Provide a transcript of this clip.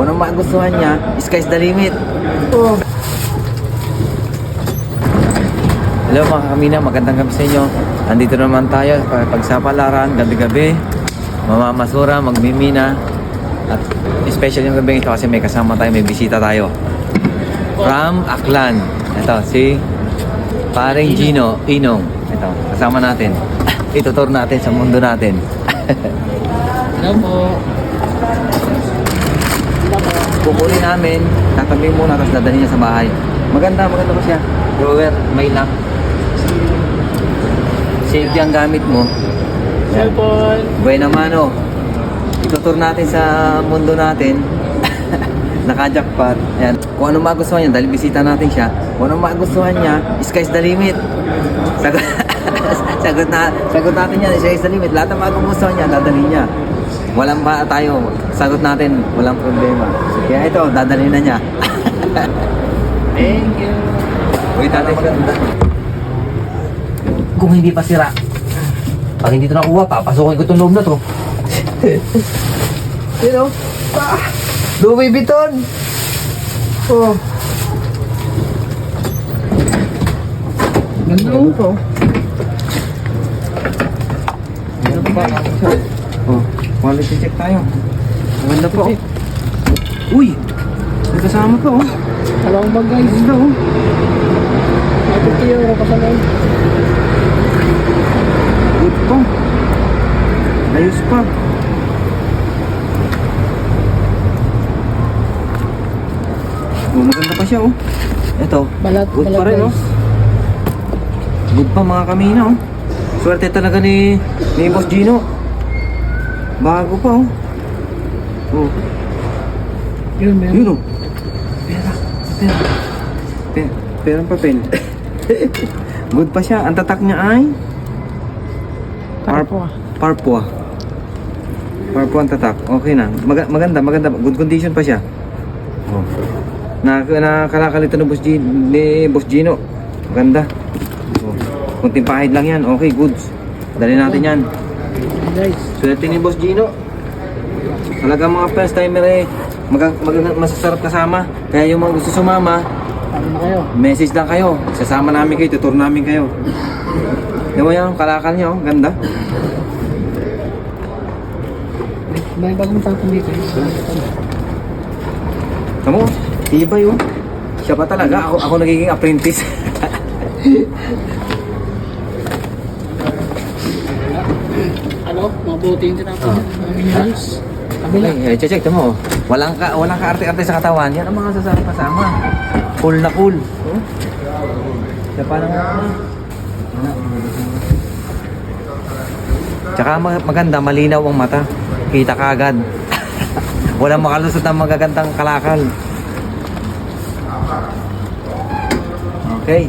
Kung anong magustuhan niya, sky's the limit. Oh. Hello mga kamina, magandang gabi sa inyo. Andito naman tayo sa pagsapalaran, gabi-gabi. Mamamasura, magmimina. At especially yung gabi ito kasi may kasama tayo, may bisita tayo. From Aklan. Ito, si Paring Gino, Inong. Ito, kasama natin. Itutur natin sa mundo natin. Hello po. Kukunin namin, tatabi muna, tapos dadalhin niya sa bahay. Maganda pa siya. Drawer, may lock. Safety ang gamit mo. Yan. Cellphone. Buena mano. Itutur natin sa mundo natin. Naka-jackpot. Yan. Kung ano magustuhan niya, dahil bisita natin siya, kung ano magustuhan niya, sky's the limit. Sagot natin yan, sky's the limit. Lahat ng magustuhan niya, dadalhin niya. Walang ba tayo, sagot natin, walang problema. Kaya ito, dadalhin na niya. Thank you. Wait natin siya. Kung hindi pa sira, pag hindi ito nakuha, papasukin ko itong loob na to. You know? Louis Vuitton! Oh. Ganda po. Ano ba? Oh, quality check tayo. Maganda po. Uy! May kasama pa oh. Dalawang bag guys. Ganda oh. May 50 euro pa sa loob. Good pa. Ayos pa. Oh, maganda pa siya oh. Ito. Balat, Good pa rin oh. guys. Good pa mga kamina oh. Swerte talaga ni Boss Gino. Bago pa oh. Oh. Yun, meron. Yun oh. Perang papel. Good pa siya. Ang tatak niya ay Parpo. Parpwa. Parpwa ang tatak. Okay na. Maganda. Good condition pa siya. Oh. Nakakalakalito ni Boss Gino. Maganda. Oh. Kunting pahid lang yan. Okay, goods. Dali natin yan. Guys. Swerte ni Boss Gino. Talaga mga first timer eh. Masasarap kasama. Kaya yung mga gusto sumama, Tama na kayo. message lang kayo. Sasama namin kayo, tutur namin kayo. Yung mo yan, kalakal niya, oh. Ganda. May bagong tapon dito. Kamu, tibay oh. Siya pa talaga, ako nagiging apprentice. Ano? Mabuti yung tinapon. Ayos. Kabila. Ay, check mo. Walang ka-arte-arte sa katawan. Yan ang mga sasarap kasama. Cool na cool. Oh. Siya pa naman. Tsaka maganda, malinaw ang mata. Kita ka agad. Walang makalusot ng magagandang kalakal. Okay.